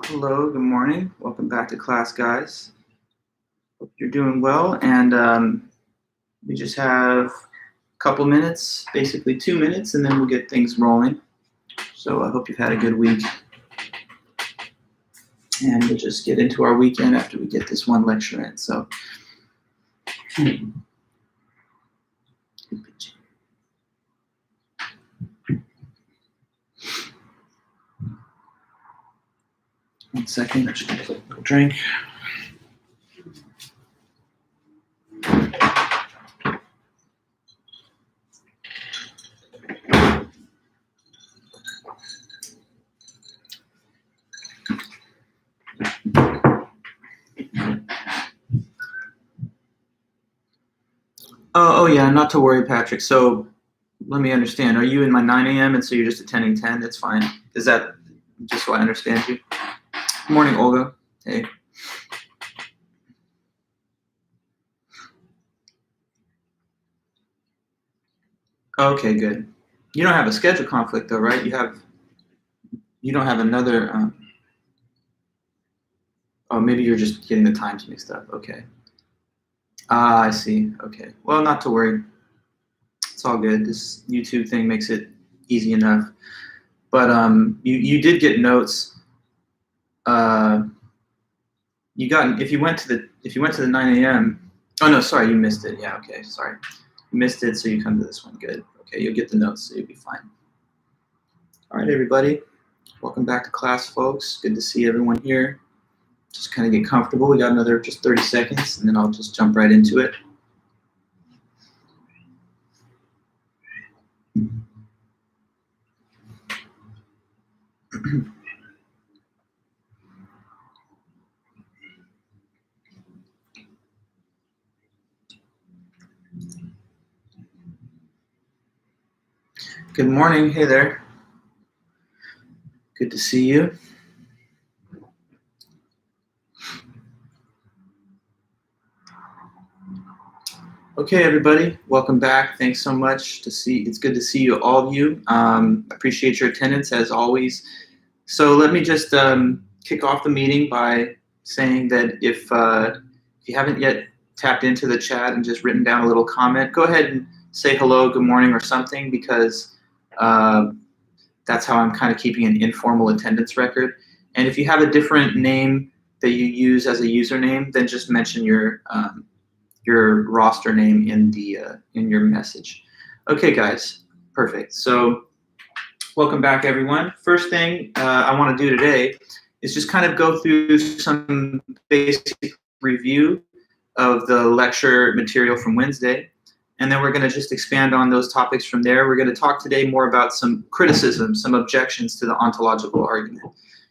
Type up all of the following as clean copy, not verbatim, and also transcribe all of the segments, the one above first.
Hello, good morning. Welcome back to class, guys. Hope you're doing well. And we just have a couple minutes, basically 2 minutes, and then we'll get things rolling. So I hope you've had a good week. And we'll just get into our weekend after we get this one lecture in. So. One second, I just need a little drink. Oh yeah, not to worry, Patrick. So let me understand. Are you in my 9 a.m. and so you're just attending 10? That's fine. Is that just so I understand you? Good morning, Olga. Hey. Okay, good. You don't have a schedule conflict though, right? You don't have another. Oh, maybe you're just getting the times mixed up. Okay. Ah, I see. Okay. Well, not to worry. It's all good. This YouTube thing makes it easy enough. But you did get notes. You got if you went to the 9 a.m. Oh no, sorry, you missed it. Yeah, okay, sorry, you missed it. So you come to this one. Good. Okay, you'll get the notes, so you'll be fine. All right, everybody, welcome back to class, folks. Good to see everyone here. Just kind of get comfortable. We got another just 30 seconds, and then I'll just jump right into it. Good morning. Hey there. Good to see you. Okay, everybody, welcome back. Thanks so much it's good to see you, all of you. Appreciate your attendance as always. So let me just kick off the meeting by saying that if you haven't yet tapped into the chat and just written down a little comment, go ahead and say hello, good morning, or something, because that's how I'm kind of keeping an informal attendance record. And if you have a different name that you use as a username, then just mention your roster name in your message. Okay, guys, perfect. So welcome back, everyone. First thing I want to do today is just kind of go through some basic review of the lecture material from Wednesday, and then we're going to just expand on those topics from there. We're going to talk today more about some criticisms, some objections to the ontological argument.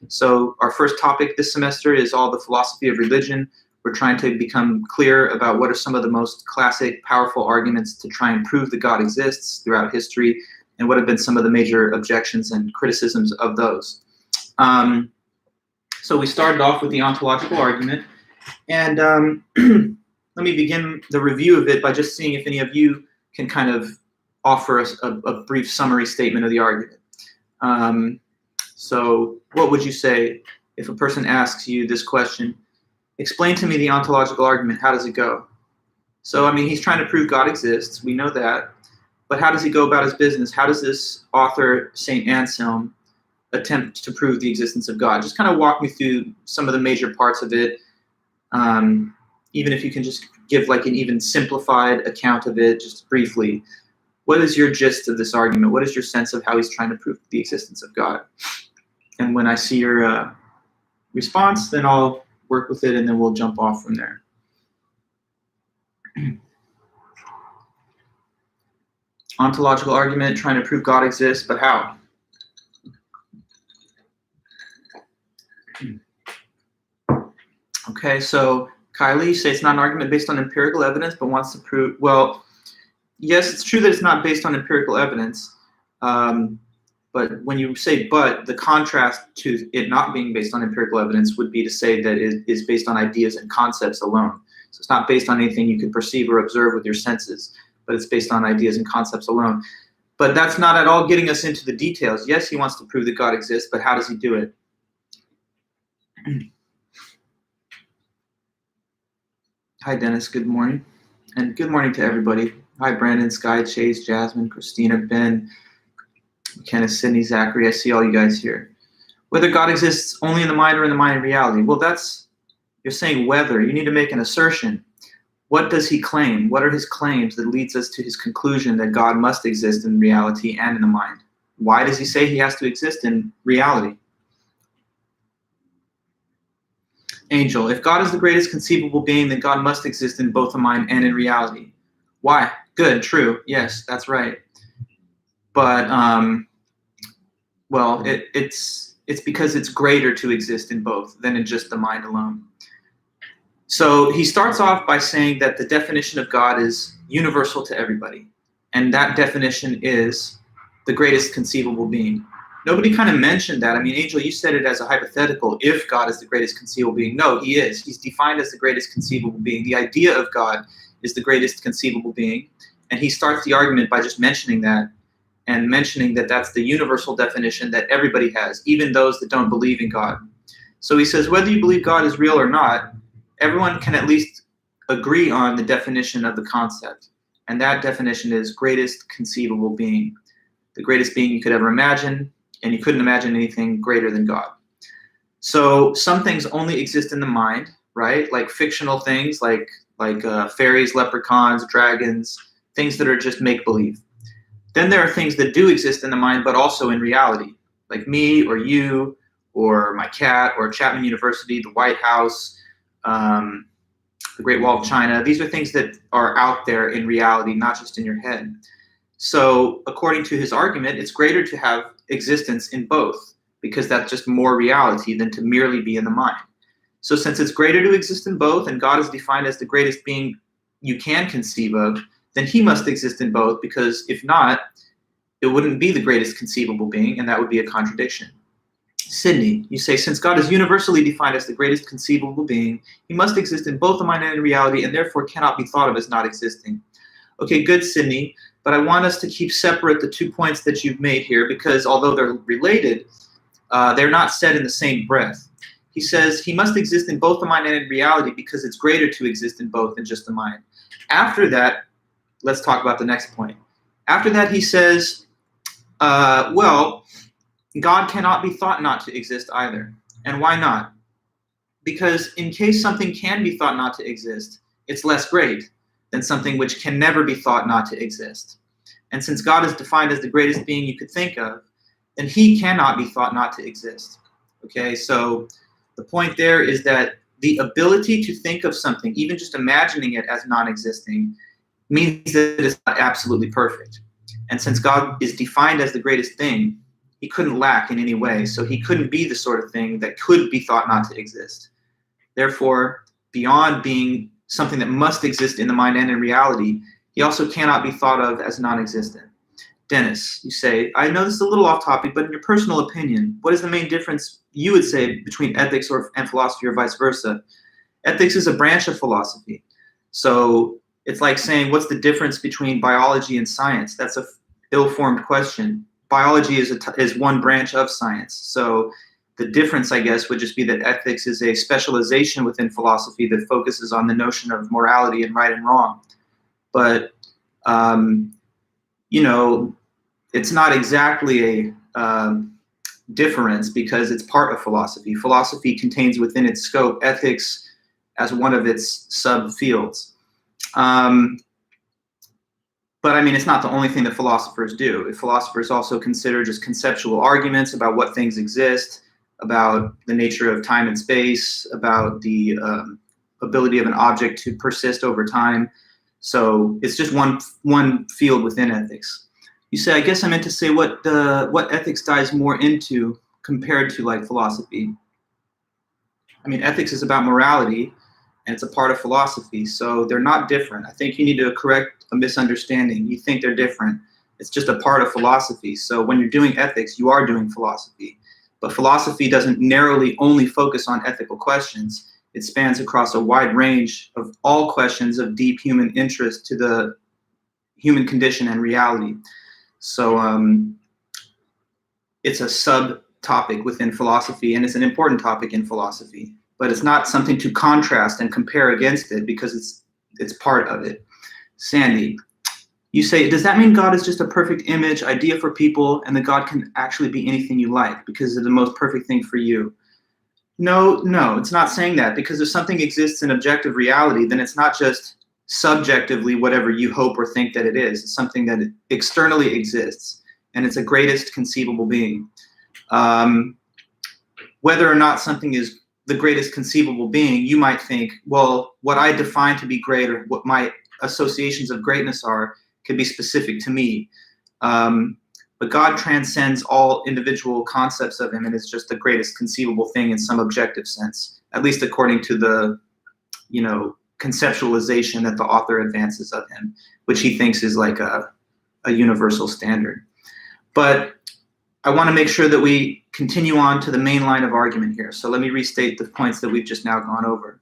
So our first topic this semester is all the philosophy of religion. We're trying to become clear about what are some of the most classic, powerful arguments to try and prove that God exists throughout history, and what have been some of the major objections and criticisms of those. So we started off with the ontological argument, and let me begin the review of it by just seeing if any of you can kind of offer us a brief summary statement of the argument. So what would you say if a person asks you this question? Explain to me the ontological argument. How does it go? So, I mean, he's trying to prove God exists. We know that. But how does he go about his business? How does this author, St. Anselm, attempt to prove the existence of God? Just kind of walk me through some of the major parts of it. Even if you can just give like an even simplified account of it, just briefly. What is your gist of this argument? What is your sense of how he's trying to prove the existence of God? And when I see your response, then I'll work with it, and then we'll jump off from there. Ontological argument, trying to prove God exists, but how? Okay, so Kylie, you say it's not an argument based on empirical evidence, but wants to prove, well, yes, it's true that it's not based on empirical evidence, but when you say but, the contrast to it not being based on empirical evidence would be to say that it is based on ideas and concepts alone. So it's not based on anything you could perceive or observe with your senses, but it's based on ideas and concepts alone. But that's not at all getting us into the details. Yes, he wants to prove that God exists, but how does he do it? Hi, Dennis. Good morning. And good morning to everybody. Hi, Brandon, Sky, Chase, Jasmine, Christina, Ben, Kenneth, Sydney, Zachary. I see all you guys here. Whether God exists only in the mind or in the mind in reality. Well, you're saying whether. You need to make an assertion. What does he claim? What are his claims that leads us to his conclusion that God must exist in reality and in the mind? Why does he say he has to exist in reality? Angel, if God is the greatest conceivable being, then God must exist in both the mind and in reality. Why? Good, true. Yes, that's right. But, well, it's because it's greater to exist in both than in just the mind alone. So he starts off by saying that the definition of God is universal to everybody. And that definition is the greatest conceivable being. Nobody kind of mentioned that. I mean, Angel, you said it as a hypothetical, if God is the greatest conceivable being. No, he is. He's defined as the greatest conceivable being. The idea of God is the greatest conceivable being. And he starts the argument by just mentioning that and mentioning that that's the universal definition that everybody has, even those that don't believe in God. So he says, whether you believe God is real or not, everyone can at least agree on the definition of the concept. And that definition is greatest conceivable being. The greatest being you could ever imagine, and you couldn't imagine anything greater than God. So some things only exist in the mind, right? Like fictional things, like fairies, leprechauns, dragons, things that are just make-believe. Then there are things that do exist in the mind, but also in reality, like me or you or my cat or Chapman University, the White House, the Great Wall of China. These are things that are out there in reality, not just in your head. So according to his argument, it's greater to have existence in both because that's just more reality than to merely be in the mind. So since it's greater to exist in both and God is defined as the greatest being you can conceive of, then he must exist in both because if not, it wouldn't be the greatest conceivable being and that would be a contradiction. Sydney, you say, since God is universally defined as the greatest conceivable being, he must exist in both the mind and in reality and therefore cannot be thought of as not existing. Okay, good, Sydney, but I want us to keep separate the 2 points that you've made here because although they're related, they're not said in the same breath. He says he must exist in both the mind and in reality because it's greater to exist in both than just the mind. After that, let's talk about the next point. After that, he says, well, God cannot be thought not to exist either. And why not? Because in case something can be thought not to exist, it's less great than something which can never be thought not to exist. And since God is defined as the greatest being you could think of, then he cannot be thought not to exist. Okay, so the point there is that the ability to think of something, even just imagining it as non-existing, means that it's not absolutely perfect. And since God is defined as the greatest thing, he couldn't lack in any way, so he couldn't be the sort of thing that could be thought not to exist. Therefore, beyond being something that must exist in the mind and in reality, he also cannot be thought of as non-existent. Dennis, you say, I know this is a little off topic, but in your personal opinion, what is the main difference you would say between ethics and philosophy or vice versa? Ethics is a branch of philosophy. So it's like saying, what's the difference between biology and science? That's a ill-formed question. Biology is one branch of science. So the difference, I guess, would just be that ethics is a specialization within philosophy that focuses on the notion of morality and right and wrong. But, you know, it's not exactly a difference because it's part of philosophy. Philosophy contains within its scope ethics as one of its subfields. But I mean, it's not the only thing that philosophers do. Philosophers also consider just conceptual arguments about what things exist, about the nature of time and space, about the ability of an object to persist over time. So it's just one field within ethics. You say, I guess I meant to say what ethics dives more into compared to like philosophy. I mean, ethics is about morality, and it's a part of philosophy, so they're not different. I think you need to correct a misunderstanding. You think they're different. It's just a part of philosophy. So when you're doing ethics, you are doing philosophy. But philosophy doesn't narrowly only focus on ethical questions. It spans across a wide range of all questions of deep human interest to the human condition and reality. So it's a subtopic within philosophy, and it's an important topic in philosophy, but it's not something to contrast and compare against it because it's part of it. Sandy, you say, does that mean God is just a perfect image, idea for people, and that God can actually be anything you like because it's the most perfect thing for you? No, it's not saying that, because if something exists in objective reality, then it's not just subjectively whatever you hope or think that it is. It's something that externally exists, and it's a greatest conceivable being. Whether or not something is the greatest conceivable being, you might think, well, what I define to be great or what my associations of greatness are could be specific to me. But God transcends all individual concepts of him, and it's just the greatest conceivable thing in some objective sense, at least according to the, conceptualization that the author advances of him, which he thinks is like a universal standard. But I want to make sure that we continue on to the main line of argument here. So let me restate the points that we've just now gone over.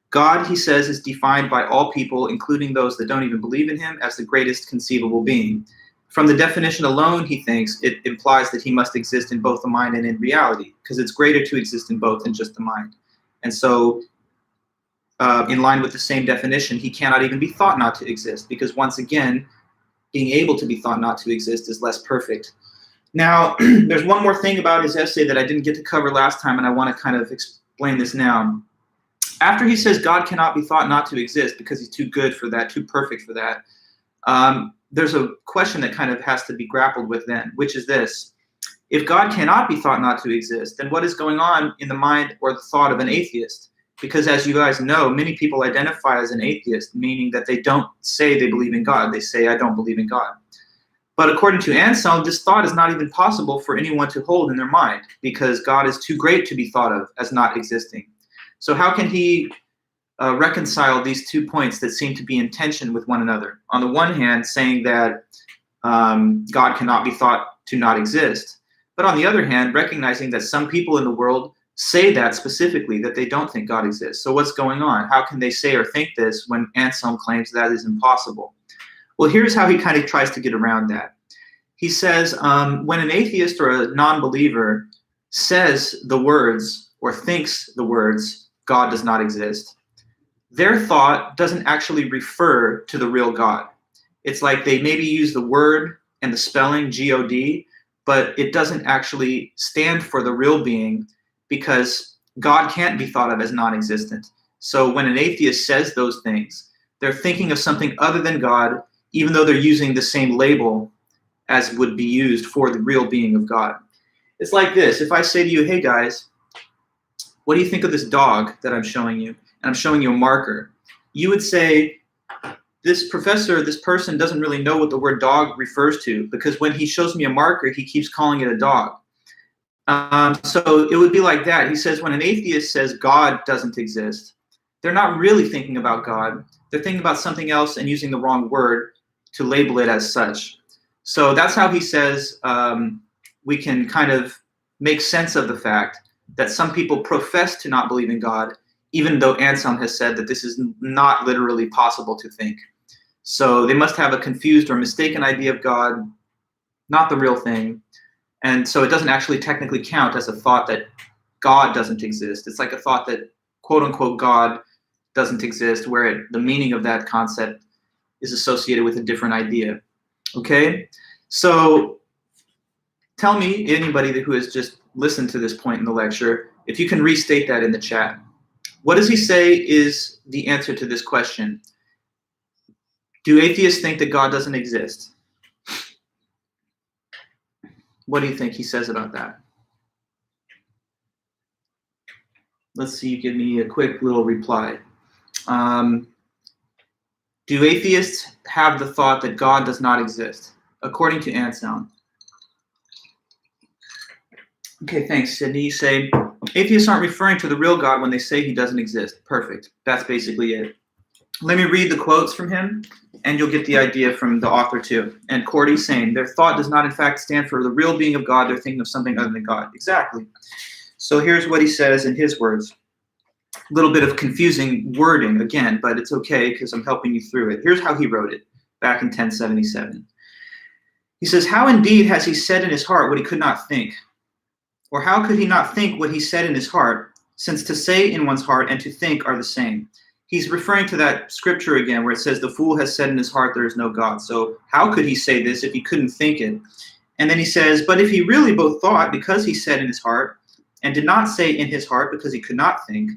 God, he says, is defined by all people, including those that don't even believe in him, as the greatest conceivable being. From the definition alone, he thinks, it implies that he must exist in both the mind and in reality, because it's greater to exist in both than just the mind. And so, in line with the same definition, he cannot even be thought not to exist, because once again, being able to be thought not to exist is less perfect. Now, there's one more thing about his essay that I didn't get to cover last time, and I want to kind of explain this now. After he says God cannot be thought not to exist because he's too good for that, too perfect for that, there's a question that kind of has to be grappled with then, which is this. If God cannot be thought not to exist, then what is going on in the mind or the thought of an atheist? Because as you guys know, many people identify as an atheist, meaning that they don't say they believe in God. They say, I don't believe in God. But according to Anselm, this thought is not even possible for anyone to hold in their mind because God is too great to be thought of as not existing. So how can he reconcile these 2 points that seem to be in tension with one another? On the one hand, saying that God cannot be thought to not exist, but on the other hand, recognizing that some people in the world say that specifically, that they don't think God exists. So what's going on? How can they say or think this when Anselm claims that is impossible? Well, here's how he kind of tries to get around that. He says, when an atheist or a non-believer says the words or thinks the words, God does not exist, their thought doesn't actually refer to the real God. It's like they maybe use the word and the spelling, G-O-D, but it doesn't actually stand for the real being because God can't be thought of as non-existent. So when an atheist says those things, they're thinking of something other than God, even though they're using the same label as would be used for the real being of God. It's like this. If I say to you, hey guys, what do you think of this dog that I'm showing you? And I'm showing you a marker. You would say, this person doesn't really know what the word dog refers to, because when he shows me a marker, he keeps calling it a dog. So it would be like that. He says when an atheist says God doesn't exist, they're not really thinking about God. They're thinking about something else and using the wrong word to label it as such. So that's how he says we can kind of make sense of the fact that some people profess to not believe in God, even though Anselm has said that this is not literally possible to think. So they must have a confused or mistaken idea of God, not the real thing. And so it doesn't actually technically count as a thought that God doesn't exist. It's like a thought that, quote unquote, God doesn't exist, where the meaning of that concept is associated with a different idea. Okay? So tell me, anybody who has just listened to this point in the lecture, if you can restate that in the chat. What does he say is the answer to this question? Do atheists think that God doesn't exist? What do you think he says about that? Let's see, you give me a quick little reply. Do atheists have the thought that God does not exist, according to Anselm? Okay, thanks, Sydney. You say, atheists aren't referring to the real God when they say he doesn't exist. Perfect. That's basically it. Let me read the quotes from him, and you'll get the idea from the author too. And Cordy's saying, their thought does not in fact stand for the real being of God. They're thinking of something other than God. Exactly. So here's what he says in his words. A little bit of confusing wording again, but it's okay because I'm helping you through it. Here's how he wrote it back in 1077. He says, how indeed has he said in his heart what he could not think? Or how could he not think what he said in his heart, since to say in one's heart and to think are the same? He's referring to that scripture again where it says, the fool has said in his heart there is no God. So how could he say this if he couldn't think it? And then he says, but if he really both thought because he said in his heart and did not say in his heart because he could not think,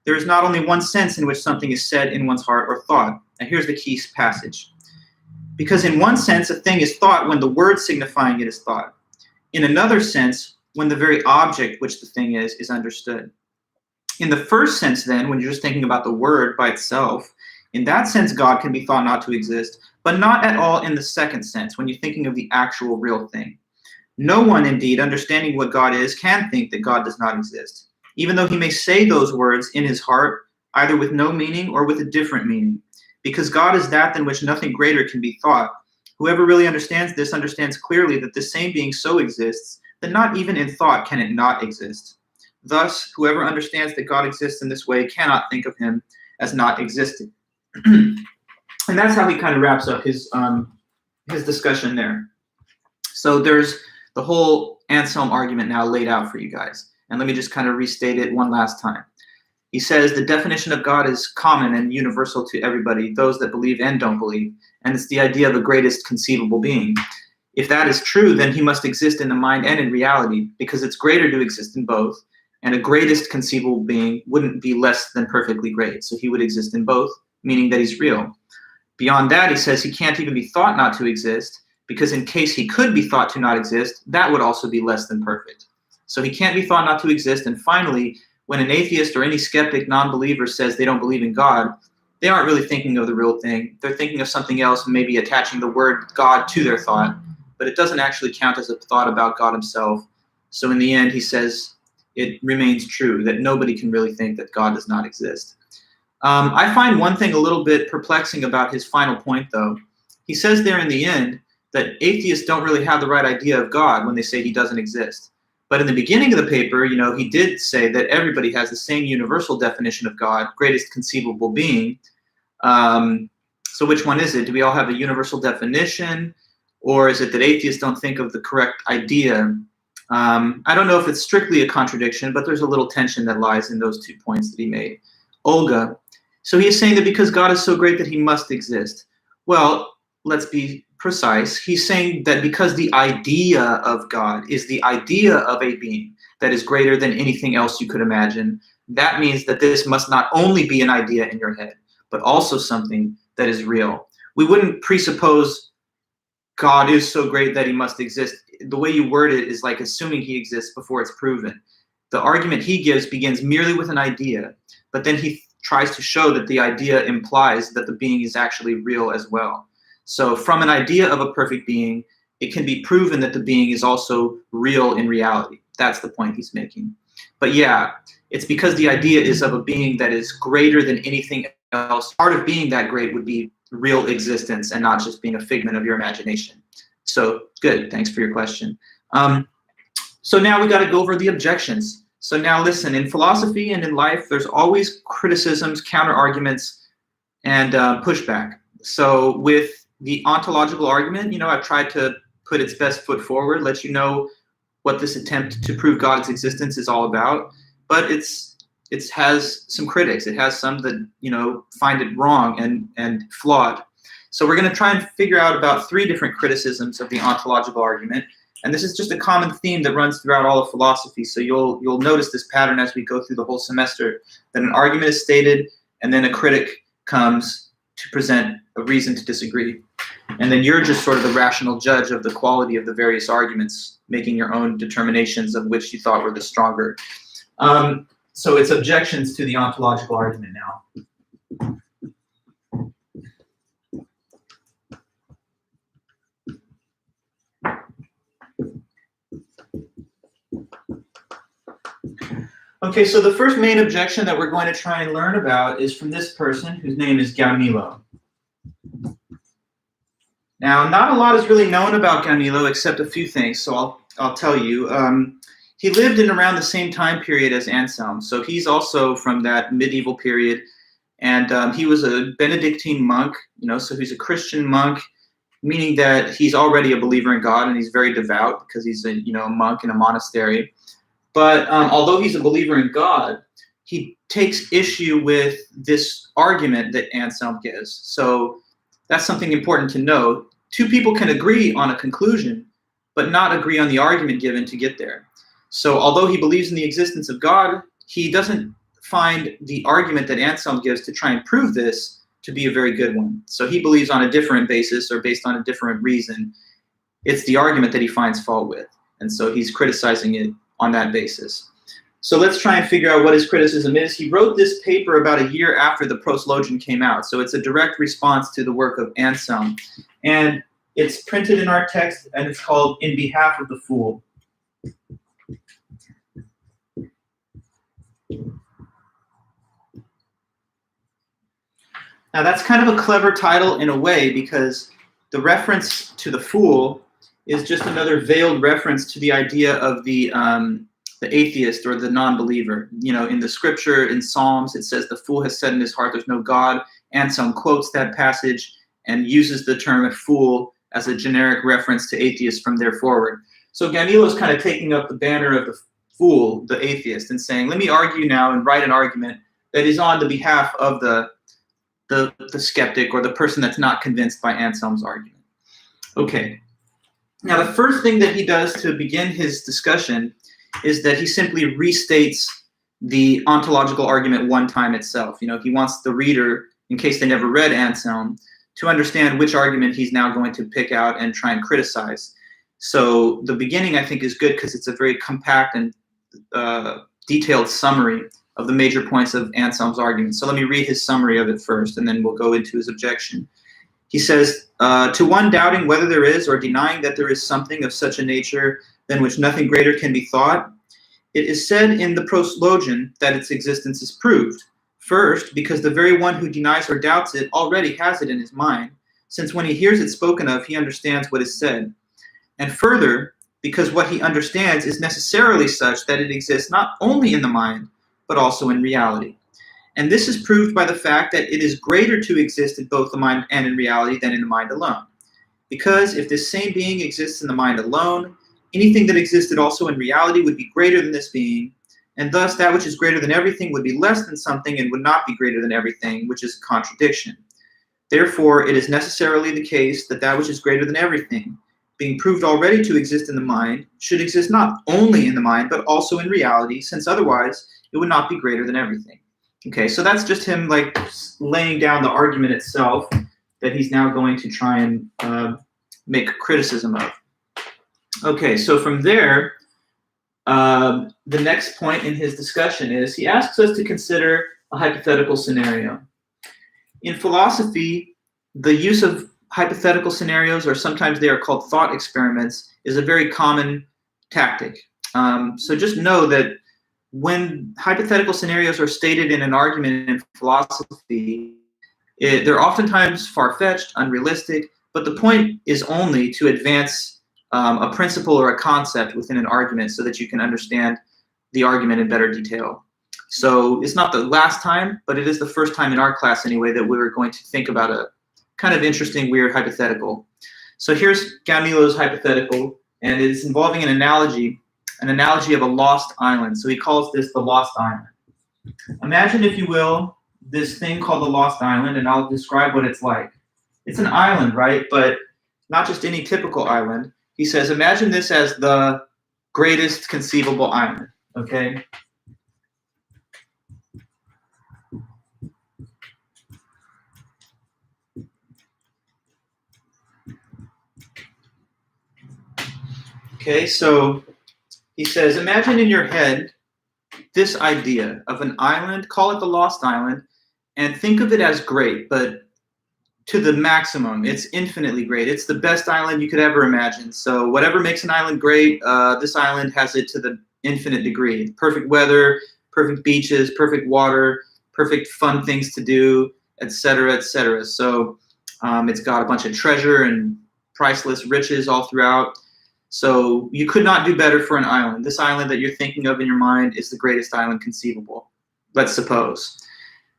there is not only one sense in which something is said in one's heart or thought. And here's the key passage. Because in one sense, a thing is thought when the word signifying it is thought. In another sense, when the very object which the thing is understood. In the first sense, then, when you're just thinking about the word by itself, in that sense, God can be thought not to exist, but not at all in the second sense, when you're thinking of the actual real thing. No one, indeed, understanding what God is, can think that God does not exist, even though he may say those words in his heart, either with no meaning or with a different meaning. Because God is that than which nothing greater can be thought. Whoever really understands this understands clearly that this same being so exists that not even in thought can it not exist. Thus, whoever understands that God exists in this way cannot think of him as not existing. And that's how he kind of wraps up his discussion there. So there's the whole Anselm argument now laid out for you guys. And let me just kind of restate it one last time. He says the definition of God is common and universal to everybody, those that believe and don't believe. And it's the idea of a greatest conceivable being. If that is true, then he must exist in the mind and in reality, because it's greater to exist in both, and a greatest conceivable being wouldn't be less than perfectly great. So he would exist in both, meaning that he's real. Beyond that, he says he can't even be thought not to exist, because in case he could be thought to not exist, that would also be less than perfect. So he can't be thought not to exist. And finally, when an atheist or any skeptic non-believer says they don't believe in God, they aren't really thinking of the real thing. They're thinking of something else and maybe attaching the word God to their thought. But it doesn't actually count as a thought about God himself. So in the end, he says it remains true that nobody can really think that God does not exist. I find one thing a little bit perplexing about his final point, though. He says there in the end that atheists don't really have the right idea of God when they say he doesn't exist. But in the beginning of the paper, he did say that everybody has the same universal definition of God, greatest conceivable being. So which one is it? Do we all have a universal definition? Or is it that atheists don't think of the correct idea? I don't know if it's strictly a contradiction, but there's a little tension that lies in those 2 points that he made. Olga. So he is saying that because God is so great that he must exist. Well, let's be precise. He's saying that because the idea of God is the idea of a being that is greater than anything else you could imagine, that means that this must not only be an idea in your head, but also something that is real. We wouldn't presuppose God is so great that he must exist. The way you word it is like assuming he exists before it's proven. The argument he gives begins merely with an idea, but then he tries to show that the idea implies that the being is actually real as well. So from an idea of a perfect being, it can be proven that the being is also real in reality. That's the point he's making. But yeah, it's because the idea is of a being that is greater than anything else. Part of being that great would be real existence and not just being a figment of your imagination. So good, thanks for your question. So now we got to go over the objections. So now listen, in philosophy and in life, there's always criticisms, counter-arguments, and pushback. So with the ontological argument, I've tried to put its best foot forward, let you know what this attempt to prove God's existence is all about. But it has some critics. It has some that, find it wrong and flawed. So we're going to try and figure out about 3 different criticisms of the ontological argument. And this is just a common theme that runs throughout all of philosophy. So you'll notice this pattern as we go through the whole semester, that an argument is stated, and then a critic comes to present a reason to disagree. And then you're just sort of the rational judge of the quality of the various arguments, making your own determinations of which you thought were the stronger. So it's objections to the ontological argument now. Okay, so the first main objection that we're going to try and learn about is from this person whose name is Gaunilo. Now, not a lot is really known about Gaunilo except a few things, so I'll tell you. He lived in around the same time period as Anselm, so he's also from that medieval period, and he was a Benedictine monk, so he's a Christian monk, meaning that he's already a believer in God and he's very devout because he's a monk in a monastery. But although he's a believer in God, he takes issue with this argument that Anselm gives. So that's something important to know. Two people can agree on a conclusion, but not agree on the argument given to get there. So although he believes in the existence of God, he doesn't find the argument that Anselm gives to try and prove this to be a very good one. So he believes on a different basis or based on a different reason. It's the argument that he finds fault with. And so he's criticizing it on that basis. So let's try and figure out what his criticism is. He wrote this paper about a year after the Proslogion came out. So it's a direct response to the work of Anselm. And it's printed in our text, and it's called In Behalf of the Fool. Now that's kind of a clever title in a way, because the reference to the fool is just another veiled reference to the idea of the atheist or the non-believer. In the scripture, in Psalms, it says the fool has said in his heart there's no God. Anselm quotes that passage and uses the term fool as a generic reference to atheists from there forward. So Gamilo's kind of taking up the banner of the fool, the atheist, and saying, let me argue now and write an argument that is on the behalf of the skeptic or the person that's not convinced by Anselm's argument. Okay. Now the first thing that he does to begin his discussion is that he simply restates the ontological argument one time itself. He wants the reader, in case they never read Anselm, to understand which argument he's now going to pick out and try and criticize. So the beginning, I think, is good because it's a very compact and detailed summary of the major points of Anselm's argument. So let me read his summary of it first, and then we'll go into his objection. He says, to one doubting whether there is or denying that there is something of such a nature than which nothing greater can be thought, it is said in the Proslogion that its existence is proved. First, because the very one who denies or doubts it already has it in his mind, since when he hears it spoken of, he understands what is said. And further, because what he understands is necessarily such that it exists not only in the mind, but also in reality. And this is proved by the fact that it is greater to exist in both the mind and in reality than in the mind alone. Because if this same being exists in the mind alone, anything that existed also in reality would be greater than this being, and thus that which is greater than everything would be less than something and would not be greater than everything, which is a contradiction. Therefore, it is necessarily the case that that which is greater than everything, being proved already to exist in the mind, should exist not only in the mind, but also in reality, since otherwise it would not be greater than everything. Okay, so that's just him laying down the argument itself that he's now going to try and make criticism of. Okay, so from there, the next point in his discussion is he asks us to consider a hypothetical scenario. In philosophy, the use of hypothetical scenarios, or sometimes they are called thought experiments, is a very common tactic. So just know that when hypothetical scenarios are stated in an argument in philosophy, they're oftentimes far-fetched, unrealistic, but the point is only to advance a principle or a concept within an argument so that you can understand the argument in better detail. So it's not the last time, but it is the first time in our class anyway that we were going to think about a kind of interesting, weird hypothetical. So here's Gamilo's hypothetical, and it is involving an analogy of a lost island. So he calls this the lost island. Imagine, if you will, this thing called the lost island, and I'll describe what it's like. It's an island, right? But not just any typical island. He says, imagine this as the greatest conceivable island, okay? Okay, so he says, imagine in your head this idea of an island, call it the Lost Island, and think of it as great, but to the maximum. It's infinitely great. It's the best island you could ever imagine. So whatever makes an island great, this island has it to the infinite degree. Perfect weather, perfect beaches, perfect water, perfect fun things to do, etc., etc. So it's got a bunch of treasure and priceless riches all throughout. So you could not do better for an island. This island that you're thinking of in your mind is the greatest island conceivable, let's suppose.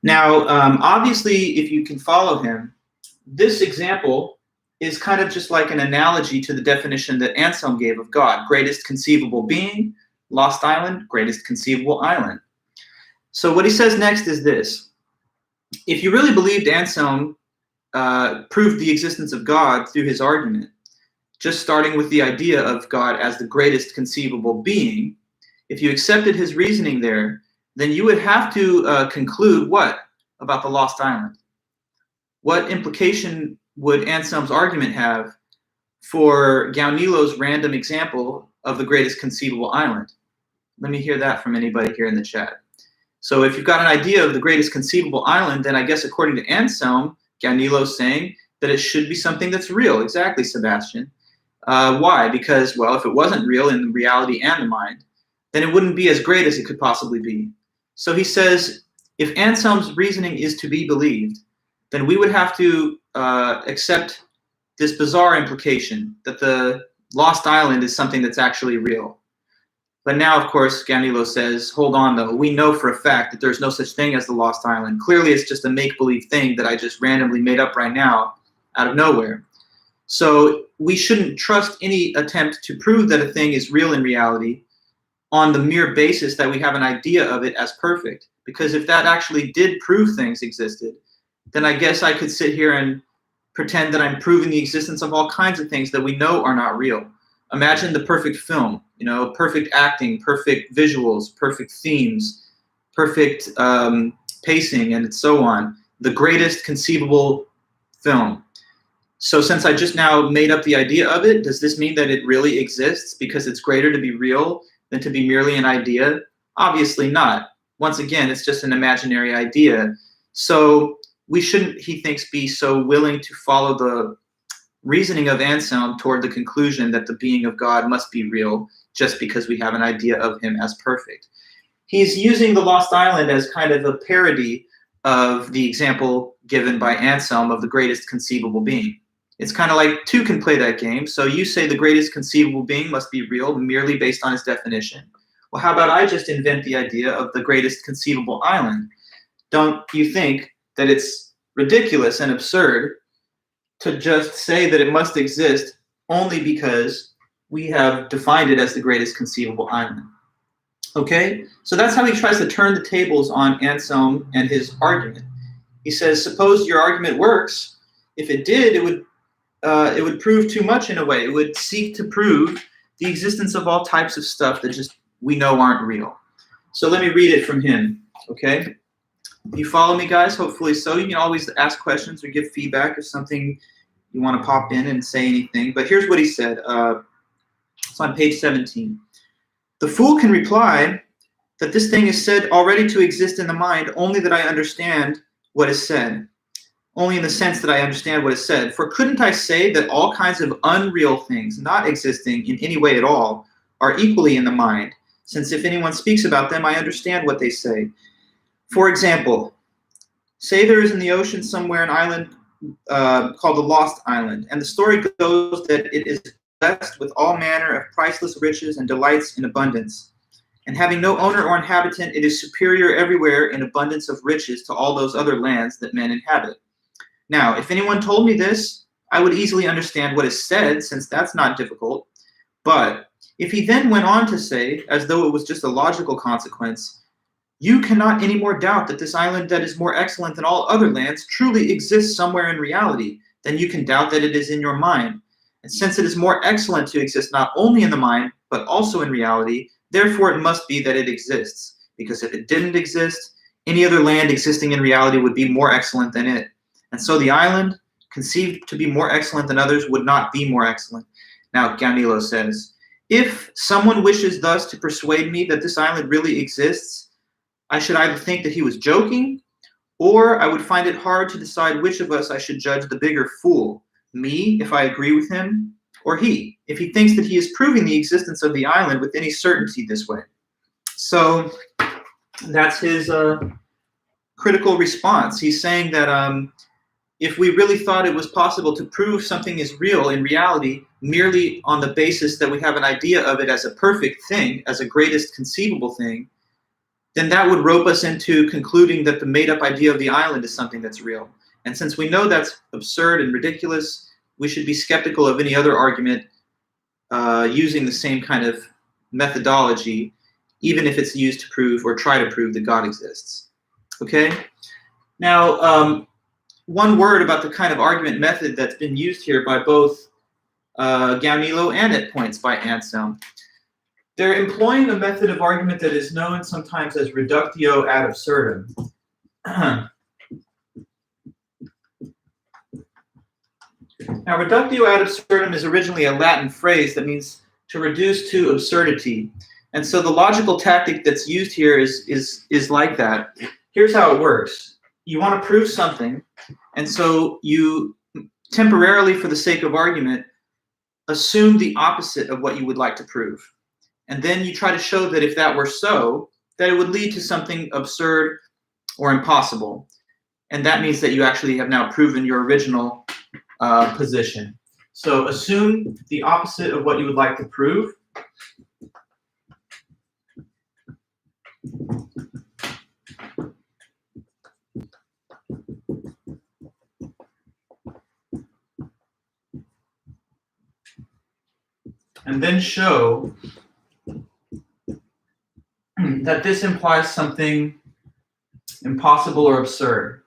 Now, obviously, if you can follow him, this example is kind of just like an analogy to the definition that Anselm gave of God: greatest conceivable being, lost island, greatest conceivable island. So what he says next is this: if you really believed Anselm proved the existence of God through his argument, just starting with the idea of God as the greatest conceivable being, if you accepted his reasoning there, then you would have to conclude what about the lost island? What implication would Anselm's argument have for Gaunilo's random example of the greatest conceivable island? Let me hear that from anybody here in the chat. So if you've got an idea of the greatest conceivable island, then I guess according to Anselm, Gaunilo's saying that it should be something that's real. Exactly, Sebastian. Why? Because, well, if it wasn't real in reality and the mind, then it wouldn't be as great as it could possibly be. So he says, if Anselm's reasoning is to be believed, then we would have to accept this bizarre implication that the lost island is something that's actually real. But now, of course, Gaunilo says, hold on, though. We know for a fact that there's no such thing as the lost island. Clearly, it's just a make-believe thing that I just randomly made up right now out of nowhere. So we shouldn't trust any attempt to prove that a thing is real in reality on the mere basis that we have an idea of it as perfect. Because if that actually did prove things existed, then I guess I could sit here and pretend that I'm proving the existence of all kinds of things that we know are not real. Imagine the perfect film, perfect acting, perfect visuals, perfect themes, perfect pacing, and so on. The greatest conceivable film. So since I just now made up the idea of it, does this mean that it really exists because it's greater to be real than to be merely an idea? Obviously not. Once again, it's just an imaginary idea. So we shouldn't, he thinks, be so willing to follow the reasoning of Anselm toward the conclusion that the being of God must be real just because we have an idea of him as perfect. He's using the lost island as kind of a parody of the example given by Anselm of the greatest conceivable being. It's kind of like two can play that game. So you say the greatest conceivable being must be real merely based on his definition. Well, how about I just invent the idea of the greatest conceivable island? Don't you think that it's ridiculous and absurd to just say that it must exist only because we have defined it as the greatest conceivable island? Okay, so that's how he tries to turn the tables on Anselm and his argument. He says, suppose your argument works. If it did, it would prove too much in a way. It would seek to prove the existence of all types of stuff that just we know aren't real. So let me read it from him, okay? You follow me, guys? Hopefully so. You can always ask questions or give feedback if something you want to pop in and say anything. But here's what he said. It's on page 17. The fool can reply that this thing is said already to exist in the mind, only that I understand what is said. Only in the sense that I understand what is said. For couldn't I say that all kinds of unreal things, not existing in any way at all, are equally in the mind, since if anyone speaks about them, I understand what they say. For example, say there is in the ocean somewhere an island called the Lost Island, and the story goes that it is blessed with all manner of priceless riches and delights in abundance. And having no owner or inhabitant, it is superior everywhere in abundance of riches to all those other lands that men inhabit. Now, if anyone told me this, I would easily understand what is said, since that's not difficult. But if he then went on to say, as though it was just a logical consequence, you cannot any more doubt that this island that is more excellent than all other lands truly exists somewhere in reality than you can doubt that it is in your mind. And since it is more excellent to exist not only in the mind, but also in reality, therefore it must be that it exists. Because if it didn't exist, any other land existing in reality would be more excellent than it. And so the island, conceived to be more excellent than others, would not be more excellent. Now, Gaunilo says, if someone wishes thus to persuade me that this island really exists, I should either think that he was joking, or I would find it hard to decide which of us I should judge the bigger fool, me, if I agree with him, or he, if he thinks that he is proving the existence of the island with any certainty this way. So that's his critical response. He's saying that if we really thought it was possible to prove something is real in reality merely on the basis that we have an idea of it as a perfect thing, as a greatest conceivable thing, then that would rope us into concluding that the made-up idea of the island is something that's real. And since we know that's absurd and ridiculous, we should be skeptical of any other argument using the same kind of methodology, even if it's used to prove or try to prove that God exists. Okay? Now, one word about the kind of argument method that's been used here by both Gaunilo and at points by Anselm. They're employing a method of argument that is known sometimes as reductio ad absurdum. Now, reductio ad absurdum is originally a Latin phrase that means to reduce to absurdity. And so the logical tactic that's used here is like that. Here's how it works. You want to prove something, and so you temporarily, for the sake of argument, assume the opposite of what you would like to prove. And then you try to show that if that were so, that it would lead to something absurd or impossible. And that means that you actually have now proven your original position. So assume the opposite of what you would like to prove. And then show that this implies something impossible or absurd.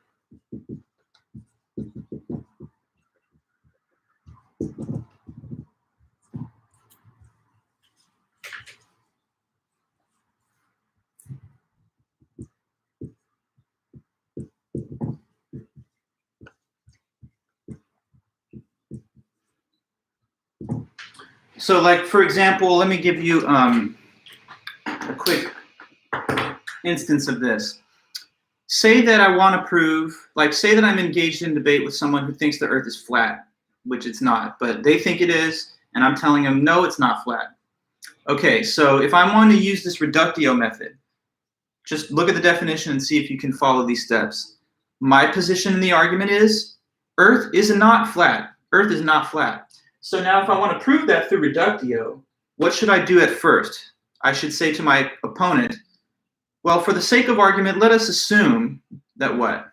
So, like, for example, let me give you a quick instance of this. Say that I want to prove, like, say that I'm engaged in debate with someone who thinks the Earth is flat, which it's not, but they think it is, and I'm telling them, no, it's not flat. Okay, so if I want to use this reductio method, just look at the definition and see if you can follow these steps. My position in the argument is, Earth is not flat. Earth is not flat. So now if I want to prove that through reductio, what should I do at first? I should say to my opponent, well, for the sake of argument, let us assume that what?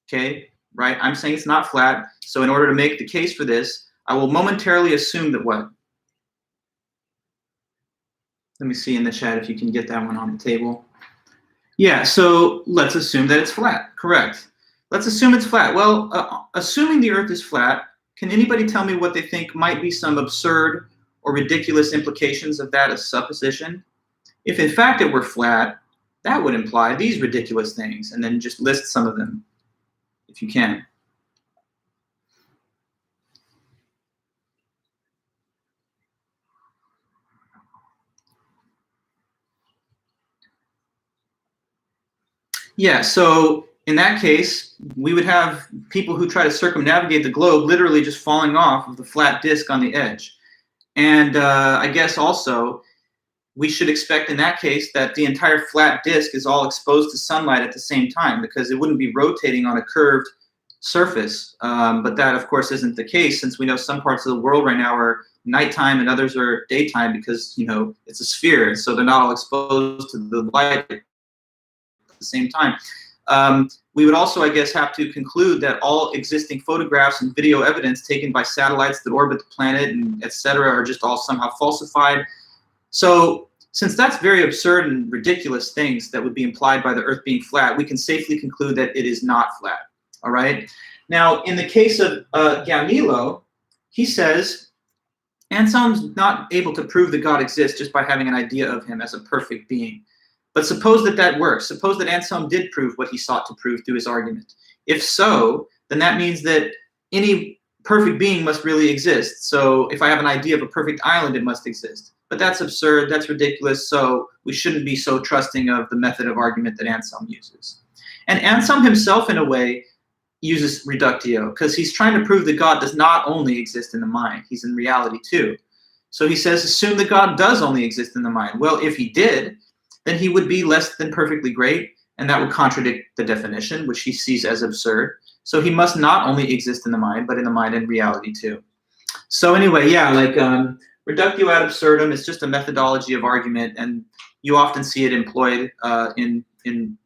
Okay, right? I'm saying it's not flat. So in order to make the case for this, I will momentarily assume that what? Let me see in the chat if you can get that one on the table. Yeah, so let's assume that it's flat. Correct. Let's assume it's flat. Well, assuming the Earth is flat, can anybody tell me what they think might be some absurd or ridiculous implications of that as supposition? If in fact it were flat, that would imply these ridiculous things, and then just list some of them, if you can. Yeah, so in that case, we would have people who try to circumnavigate the globe literally just falling off of the flat disk on the edge. And I guess also, we should expect in that case that the entire flat disk is all exposed to sunlight at the same time, because it wouldn't be rotating on a curved surface. But that, of course, isn't the case, since we know some parts of the world right now are nighttime and others are daytime because, you know, it's a sphere, so they're not all exposed to the light at the same time. We would also, I guess, have to conclude that all existing photographs and video evidence taken by satellites that orbit the planet and et cetera are just all somehow falsified. So since that's very absurd and ridiculous things that would be implied by the Earth being flat, we can safely conclude that it is not flat. All right. Now, in the case of Gaunilo, he says, Anselm's not able to prove that God exists just by having an idea of him as a perfect being. But suppose that that works. Suppose that Anselm did prove what he sought to prove through his argument. If so, then that means that any perfect being must really exist. So if I have an idea of a perfect island, it must exist. But that's absurd, that's ridiculous, so we shouldn't be so trusting of the method of argument that Anselm uses. And Anselm himself, in a way, uses reductio, because he's trying to prove that God does not only exist in the mind, he's in reality too. So he says, assume that God does only exist in the mind. Well, if he did, then he would be less than perfectly great, and that would contradict the definition, which he sees as absurd. So he must not only exist in the mind, but in the mind and reality too. So anyway, yeah, like reductio ad absurdum is just a methodology of argument, and you often see it employed in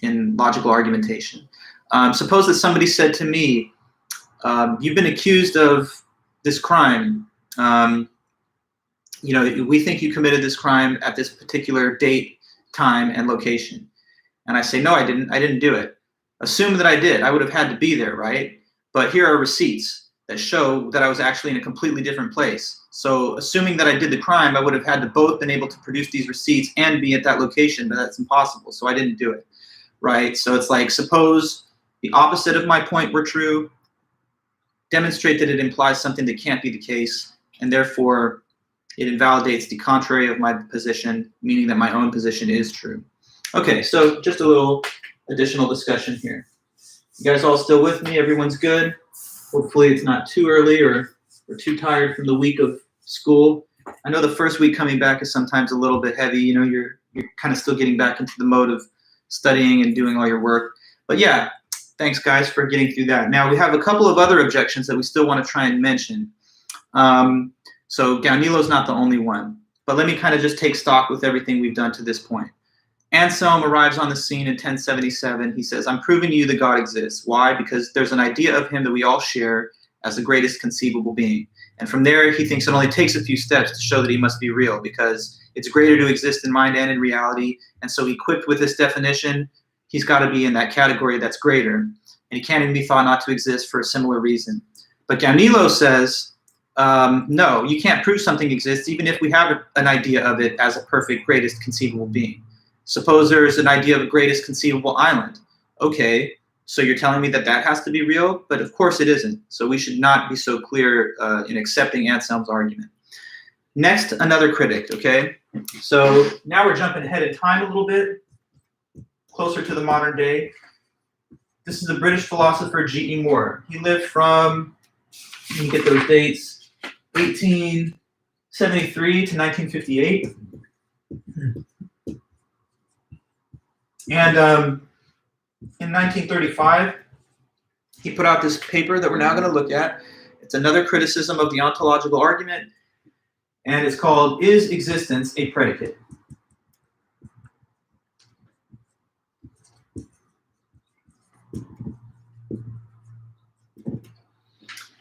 logical argumentation. Suppose that somebody said to me, you've been accused of this crime. You know, we think you committed this crime at this particular date, time, and location. And I say, no, I didn't do it. Assume that I did. I would have had to be there, right? But here are receipts that show that I was actually in a completely different place. So assuming that I did the crime, I would have had to both been able to produce these receipts and be at that location, but that's impossible. So I didn't do it, right? So it's like, suppose the opposite of my point were true, demonstrate that it implies something that can't be the case, and therefore it invalidates the contrary of my position, meaning that my own position is true. Okay, so just a little additional discussion here. You guys all still with me? Everyone's good? Hopefully it's not too early or too tired from the week of school. I know the first week coming back is sometimes a little bit heavy. You know, you're kind of still getting back into the mode of studying and doing all your work. But yeah, thanks guys for getting through that. Now we have a couple of other objections that we still want to try and mention. So Gaunilo's not the only one, but let me kind of just take stock with everything we've done to this point. Anselm arrives on the scene in 1077. He says, I'm proving to you that God exists. Why? Because there's an idea of him that we all share as the greatest conceivable being. And from there, he thinks it only takes a few steps to show that he must be real, because it's greater to exist in mind and in reality. And so equipped with this definition, he's got to be in that category that's greater. And he can't even be thought not to exist for a similar reason. But Gaunilo says, no, you can't prove something exists even if we have an idea of it as a perfect greatest conceivable being. Suppose there's an idea of a greatest conceivable island. Okay, so you're telling me that that has to be real? But of course it isn't. So we should not be so clear in accepting Anselm's argument. Next, another critic, okay? So now we're jumping ahead in time a little bit, closer to the modern day. This is the British philosopher G.E. Moore. He lived from, let me get those dates, 1873 to 1958. And in 1935, he put out this paper that we're now going to look at. It's another criticism of the ontological argument, and it's called, Is Existence a Predicate?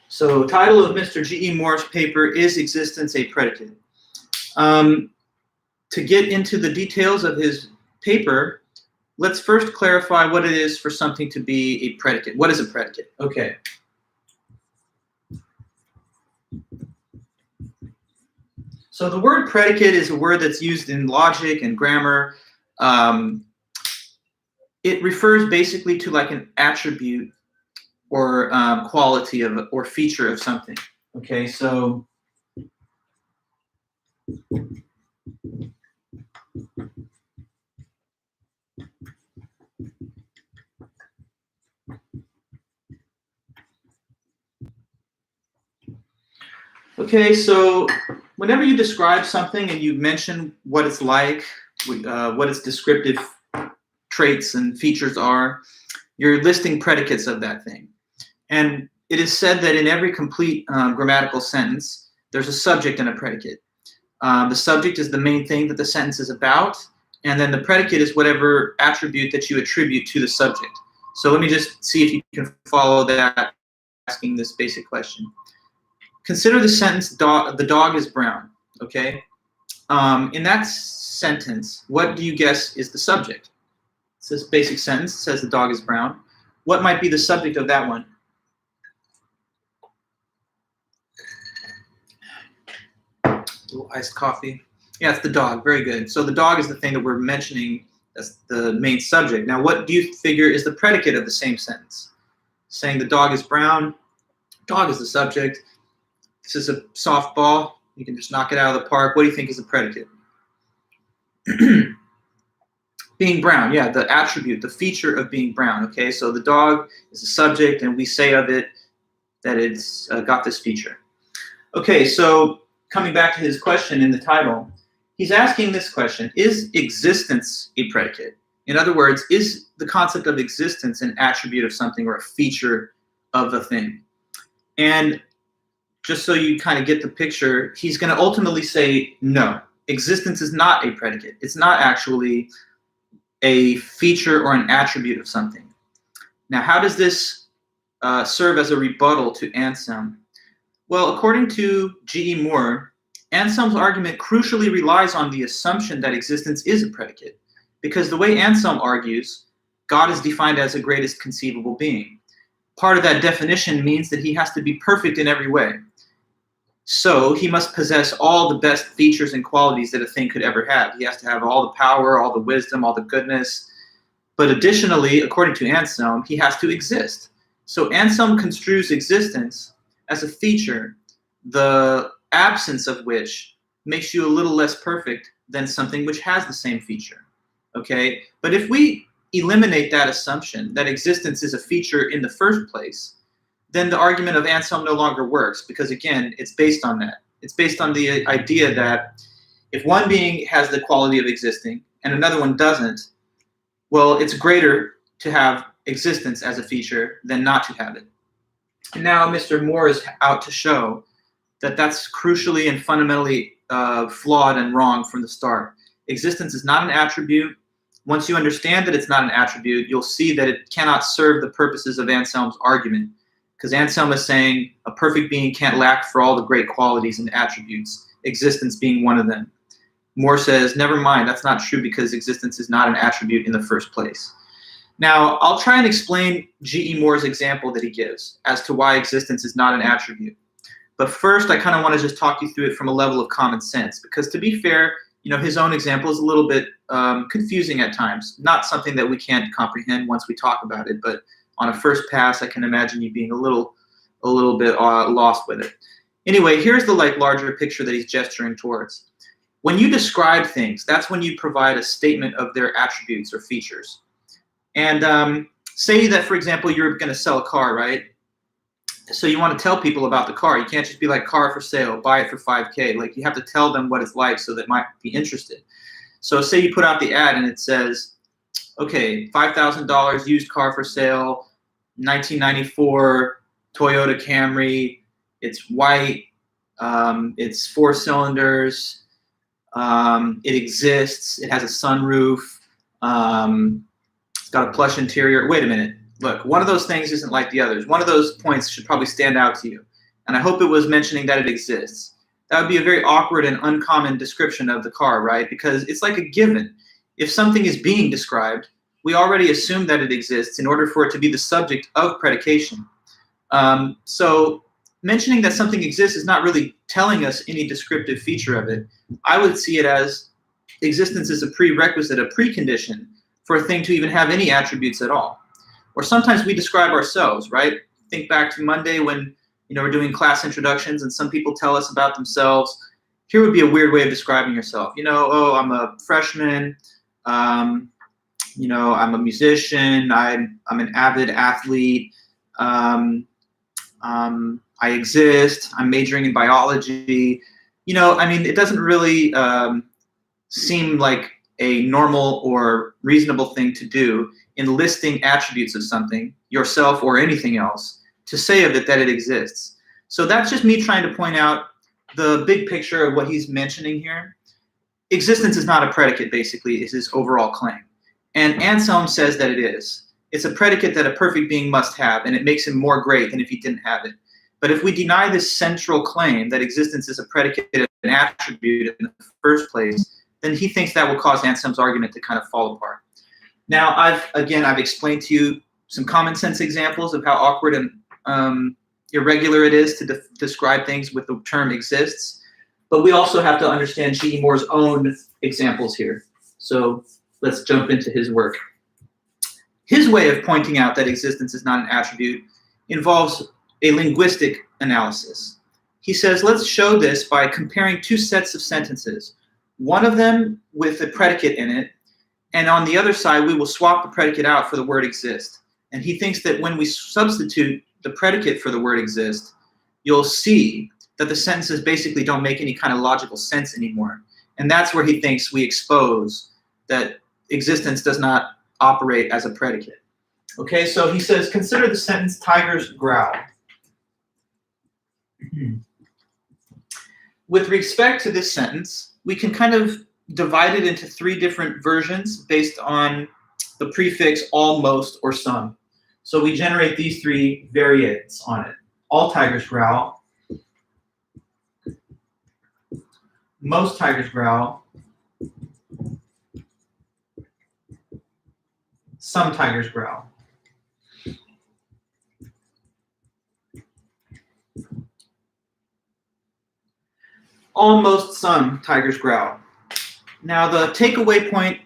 So, title of Mr. G.E. Moore's paper, Is Existence a Predicate? To get into the details of his paper, let's first clarify what it is for something to be a predicate. What is a predicate? Okay. So the word predicate is a word that's used in logic and grammar. It refers basically to like an attribute or quality of or feature of something. Okay, so whenever you describe something and you mention what it's like, what its descriptive traits and features are, you're listing predicates of that thing. And it is said that in every complete grammatical sentence, there's a subject and a predicate. The subject is the main thing that the sentence is about, and then the predicate is whatever attribute that you attribute to the subject. So let me just see if you can follow that, asking this basic question. Consider the sentence, the dog is brown, okay? In that sentence, what do you guess is the subject? It's this basic sentence, it says the dog is brown. What might be the subject of that one? A little iced coffee. Yeah, it's the dog, very good. So the dog is the thing that we're mentioning as the main subject. Now, what do you figure is the predicate of the same sentence? Saying the dog is brown, dog is the subject. This is a softball. You can just knock it out of the park. What do you think is the predicate? Being brown, yeah, the attribute, the feature of being brown, okay? So the dog is the subject, and we say of it that it's got this feature. Okay, so coming back to his question in the title, he's asking this question, is existence a predicate? In other words, is the concept of existence an attribute of something or a feature of a thing? And just so you kind of get the picture, he's going to ultimately say, no, existence is not a predicate. It's not actually a feature or an attribute of something. Now, how does this serve as a rebuttal to Anselm? Well, according to G.E. Moore, Anselm's argument crucially relies on the assumption that existence is a predicate, because the way Anselm argues, God is defined as the greatest conceivable being. Part of that definition means that he has to be perfect in every way. So he must possess all the best features and qualities that a thing could ever have. He has to have all the power, all the wisdom, all the goodness. But additionally, according to Anselm, he has to exist. So Anselm construes existence as a feature, the absence of which makes you a little less perfect than something which has the same feature. Okay? But if we eliminate that assumption that existence is a feature in the first place, then the argument of Anselm no longer works, because again, it's based on that. It's based on the idea that if one being has the quality of existing and another one doesn't, well, it's greater to have existence as a feature than not to have it. And now Mr. Moore is out to show that that's crucially and fundamentally flawed and wrong from the start. Existence is not an attribute. Once you understand that it's not an attribute, you'll see that it cannot serve the purposes of Anselm's argument, because Anselm is saying a perfect being can't lack for all the great qualities and attributes, existence being one of them. Moore says, never mind, that's not true, because existence is not an attribute in the first place. Now, I'll try and explain G.E. Moore's example that he gives as to why existence is not an attribute. But first, I kind of want to just talk you through it from a level of common sense, because to be fair, his own example is a little bit confusing at times. Not something that we can't comprehend once we talk about it, but on a first pass, I can imagine you being a little bit lost with it. Anyway, here's the larger picture that he's gesturing towards. When you describe things, that's when you provide a statement of their attributes or features. And say that, for example, you're going to sell a car, right? So you want to tell people about the car. You can't just be like, car for sale, buy it for $5K. Like, you have to tell them what it's like so they might be interested. So say you put out the ad and it says, okay, $5,000 used car for sale, 1994 Toyota Camry. It's white. It's 4 cylinders. It exists. It has a sunroof. It's got a plush interior. Wait a minute. Look, one of those things isn't like the others. One of those points should probably stand out to you. And I hope it was mentioning that it exists. That would be a very awkward and uncommon description of the car, right? Because it's like a given. If something is being described, we already assume that it exists in order for it to be the subject of predication. So mentioning that something exists is not really telling us any descriptive feature of it. I would see it as existence is a prerequisite, a precondition for a thing to even have any attributes at all. Or sometimes we describe ourselves, right? Think back to Monday when we're doing class introductions and some people tell us about themselves. Here would be a weird way of describing yourself. Oh, I'm a freshman. I'm a musician. I'm an avid athlete. I exist. I'm majoring in biology. It doesn't really seem like a normal or reasonable thing to do in listing attributes of something, yourself or anything else, to say of it that it exists. So that's just me trying to point out the big picture of what he's mentioning here. Existence is not a predicate, basically, is his overall claim. And Anselm says that it is. It's a predicate that a perfect being must have, and it makes him more great than if he didn't have it. But if we deny this central claim that existence is a predicate and an attribute in the first place, then he thinks that will cause Anselm's argument to kind of fall apart. Now, I've explained to you some common sense examples of how awkward and irregular it is to describe things with the term exists, but we also have to understand G.E. Moore's own examples here. So let's jump into his work. His way of pointing out that existence is not an attribute involves a linguistic analysis. He says, let's show this by comparing 2 sets of sentences, one of them with a predicate in it, and on the other side, we will swap the predicate out for the word exist. And he thinks that when we substitute the predicate for the word exist, you'll see that the sentences basically don't make any kind of logical sense anymore. And that's where he thinks we expose that existence does not operate as a predicate. Okay, so he says, consider the sentence, tigers growl. With respect to this sentence, we can kind of divide it into 3 different versions based on the prefix almost or some. So we generate these three variants on it. All tigers growl. Most tigers growl. Some tigers growl. Almost some tigers growl. Now the takeaway point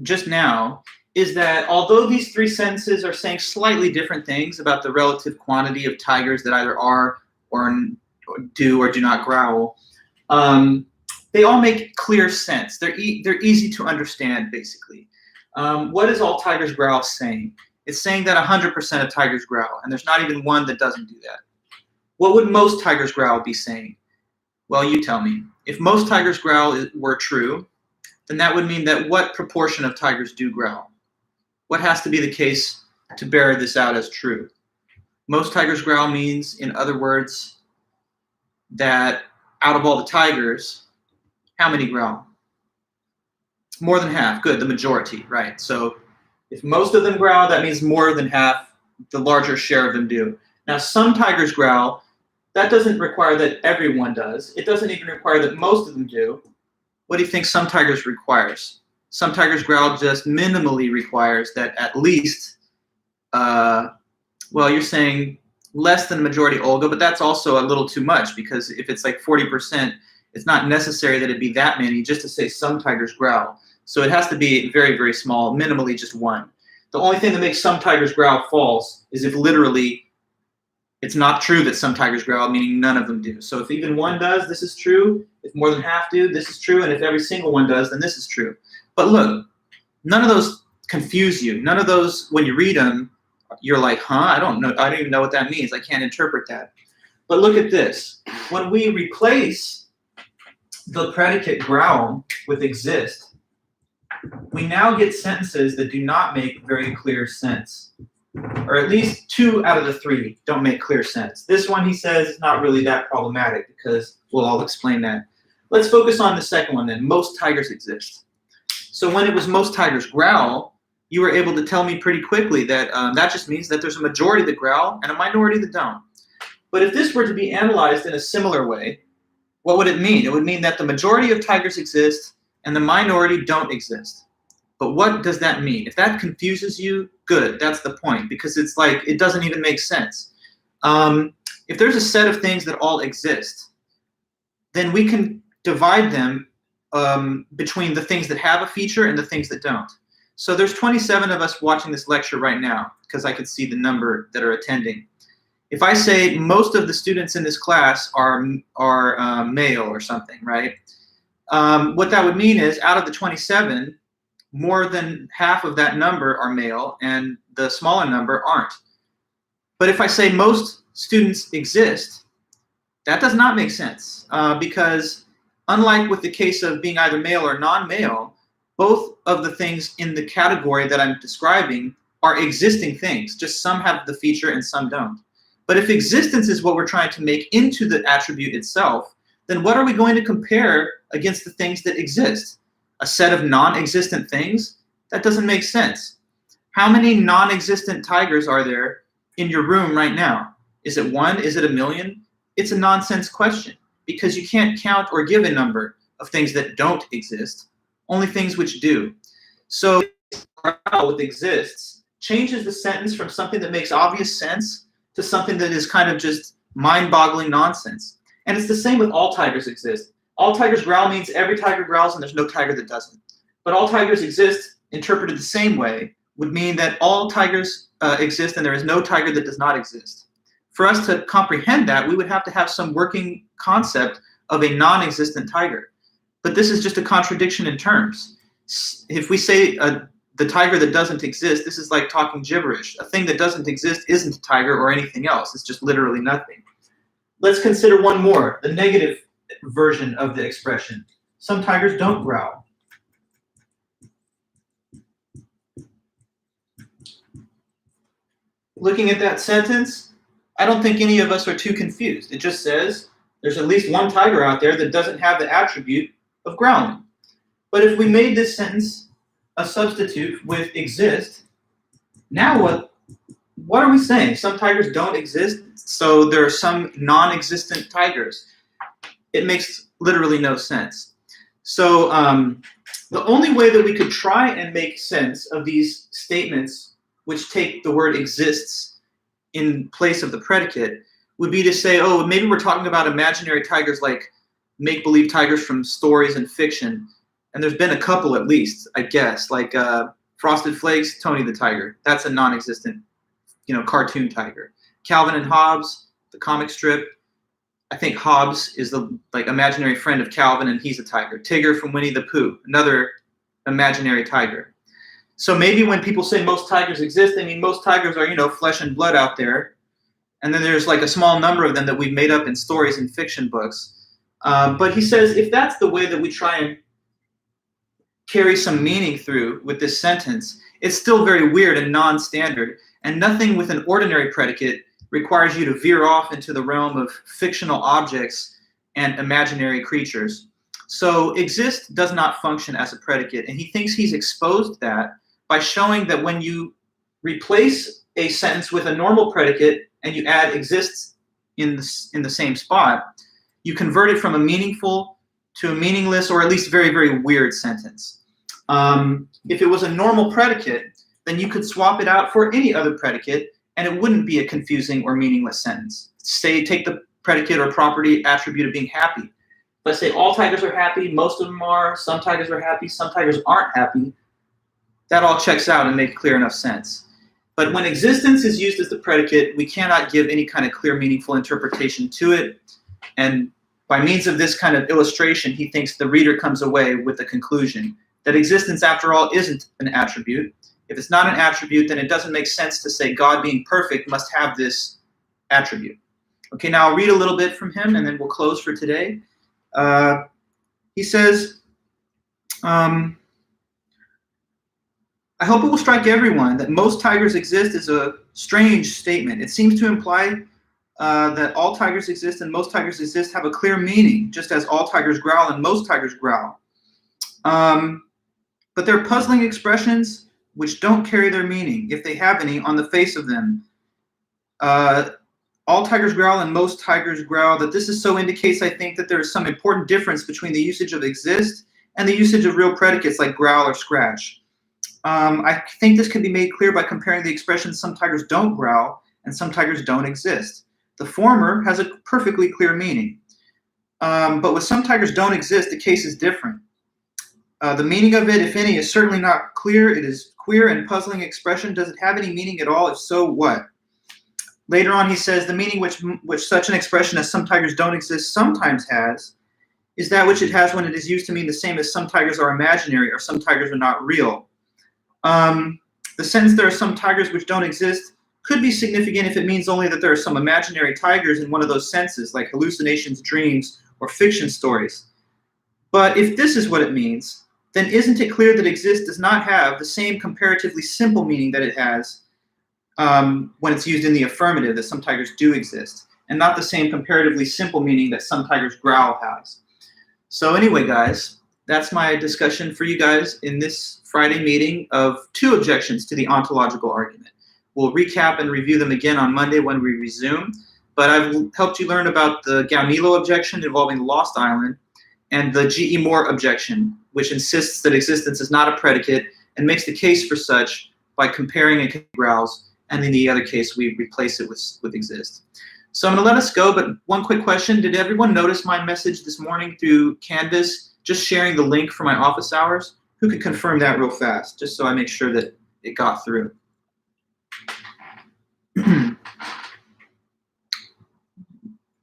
just now is that although these three sentences are saying slightly different things about the relative quantity of tigers that either are or do not growl, they all make clear sense. They're easy to understand, basically. What is all tigers growl saying? It's saying that 100% of tigers growl, and there's not even one that doesn't do that. What would most tigers growl be saying? Well, you tell me. If most tigers growl were true, then that would mean that what proportion of tigers do growl? What has to be the case to bear this out as true? Most tigers growl means, in other words, that out of all the tigers, how many growl? More than half. Good, the majority, right? So if most of them growl, that means more than half, the larger share of them do. Now, some tigers growl. That doesn't require that everyone does. It doesn't even require that most of them do. What do you think some tigers requires? Some tigers growl just minimally requires that at least, well, you're saying less than majority Olga, but that's also a little too much, because if it's like 40%, it's not necessary that it be that many just to say some tigers growl. So it has to be very, very small, minimally just one. The only thing that makes some tigers growl false is if literally it's not true that some tigers growl, meaning none of them do. So if even one does, this is true. If more than half do, this is true. And if every single one does, then this is true. But look, none of those confuse you. None of those, when you read them, you're like, huh, I don't know. I don't even know what that means. I can't interpret that. But look at this. When we replace the predicate growl with exist, we now get sentences that do not make very clear sense. Or at least 2 out of the 3 don't make clear sense. This one, he says, is not really that problematic, because I'll explain that. Let's focus on the second one then. Most tigers exist. So when it was most tigers growl, you were able to tell me pretty quickly that that just means that there's a majority that growl and a minority that don't. But if this were to be analyzed in a similar way, what would it mean? It would mean that the majority of tigers exist and the minority don't exist. But what does that mean? If that confuses you, good, that's the point, because it's like it doesn't even make sense. If there's a set of things that all exist, then we can divide them between the things that have a feature and the things that don't. So there's 27 of us watching this lecture right now, because I could see the number that are attending. If I say most of the students in this class are male or something, right? What that would mean is out of the 27, more than half of that number are male and the smaller number aren't. But if I say most students exist, that does not make sense, because unlike with the case of being either male or non-male, both of the things in the category that I'm describing are existing things, just some have the feature and some don't. But if existence is what we're trying to make into the attribute itself, then what are we going to compare against the things that exist? A set of non-existent things? That doesn't make sense. How many non-existent tigers are there in your room right now? Is it 1? Is it 1,000,000? It's a nonsense question, because you can't count or give a number of things that don't exist, only things which do. So with exists changes the sentence from something that makes obvious sense to something that is kind of just mind-boggling nonsense. And it's the same with all tigers exist. All tigers growl means every tiger growls and there's no tiger that doesn't. But all tigers exist, interpreted the same way, would mean that all tigers exist and there is no tiger that does not exist. For us to comprehend that, we would have to have some working concept of a non-existent tiger. But this is just a contradiction in terms. If we say the tiger that doesn't exist, this is like talking gibberish. A thing that doesn't exist isn't a tiger or anything else. It's just literally nothing. Let's consider one more, the negative version of the expression. Some tigers don't growl. Looking at that sentence, I don't think any of us are too confused. It just says there's at least one tiger out there that doesn't have the attribute of growling. But if we made this sentence a substitute with exist, now what what are we saying? Some tigers don't exist, so there are some non-existent tigers. It makes literally no sense. So the only way that we could try and make sense of these statements which take the word exists in place of the predicate would be to say, oh, maybe we're talking about imaginary tigers like make-believe tigers from stories and fiction. And there's been a couple at least, I guess, like Frosted Flakes, Tony the Tiger. That's a non-existent, cartoon tiger. Calvin and Hobbes, the comic strip. I think Hobbes is the imaginary friend of Calvin, and he's a tiger. Tigger from Winnie the Pooh, another imaginary tiger. So maybe when people say most tigers exist, they mean most tigers are, flesh and blood out there. And then there's like a small number of them that we've made up in stories and fiction books. But he says if that's the way that we try and carry some meaning through with this sentence, it's still very weird and non-standard. And nothing with an ordinary predicate requires you to veer off into the realm of fictional objects and imaginary creatures. So exist does not function as a predicate, and he thinks he's exposed that by showing that when you replace a sentence with a normal predicate and you add exists in the same spot, you convert it from a meaningful to a meaningless or at least very, very weird sentence. If it was a normal predicate, then you could swap it out for any other predicate and it wouldn't be a confusing or meaningless sentence. Say, take the predicate or property attribute of being happy. Let's say all tigers are happy, most of them are, some tigers are happy, some tigers aren't happy. That all checks out and makes clear enough sense. But when existence is used as the predicate, we cannot give any kind of clear, meaningful interpretation to it. And by means of this kind of illustration, he thinks the reader comes away with the conclusion that existence, after all, isn't an attribute. If it's not an attribute, then it doesn't make sense to say God being perfect must have this attribute. Okay, now I'll read a little bit from him and then we'll close for today. He says, I hope it will strike everyone that most tigers exist is a strange statement. It seems to imply that all tigers exist and most tigers exist have a clear meaning, just as all tigers growl and most tigers growl. But they're puzzling expressions which don't carry their meaning, if they have any, on the face of them. All tigers growl and most tigers growl. That this is so indicates, I think, that there is some important difference between the usage of exist and the usage of real predicates like growl or scratch. I think this can be made clear by comparing the expressions some tigers don't growl and some tigers don't exist. The former has a perfectly clear meaning. But with some tigers don't exist, the case is different. The meaning of it, if any, is certainly not clear. It is queer and puzzling expression. Does it have any meaning at all? If so, what? Later on, he says, the meaning which such an expression as some tigers don't exist sometimes has is that which it has when it is used to mean the same as some tigers are imaginary or some tigers are not real. The sentence there are some tigers which don't exist could be significant if it means only that there are some imaginary tigers in one of those senses, like hallucinations, dreams, or fiction stories. But if this is what it means, then isn't it clear that exist does not have the same comparatively simple meaning that it has when it's used in the affirmative, that some tigers do exist, and not the same comparatively simple meaning that some tigers growl has. So anyway, guys, that's my discussion for you guys in this Friday meeting of 2 objections to the ontological argument. We'll recap and review them again on Monday when we resume, but I've helped you learn about the Gaunilo objection involving the Lost Island and the G.E. Moore objection, which insists that existence is not a predicate and makes the case for such by comparing and growls, and in the other case, we replace it with exist. So I'm going to let us go, but one quick question. Did everyone notice my message this morning through Canvas, just sharing the link for my office hours? Who could confirm that real fast, just so I make sure that it got through?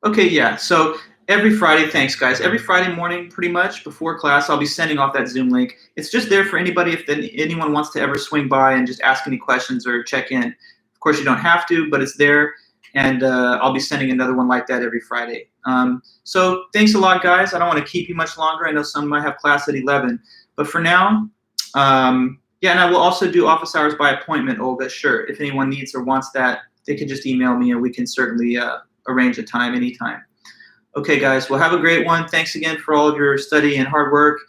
Okay, yeah, so every Friday, thanks guys, every Friday morning pretty much before class I'll be sending off that Zoom link. It's just there for anybody if anyone wants to ever swing by and just ask any questions or check in. Of course you don't have to, but it's there, and I'll be sending another one like that every Friday. So thanks a lot guys. I don't want to keep you much longer. I know some might have class at 11, but for now, yeah, and I will also do office hours by appointment, Olga, sure. If anyone needs or wants that, they can just email me and we can certainly arrange a time anytime. Okay, guys, well, have a great one. Thanks again for all of your study and hard work.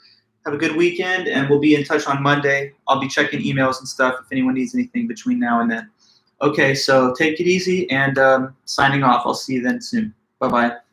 Have a good weekend, and we'll be in touch on Monday. I'll be checking emails and stuff if anyone needs anything between now and then. Okay, so take it easy, and signing off. I'll see you then soon. Bye-bye.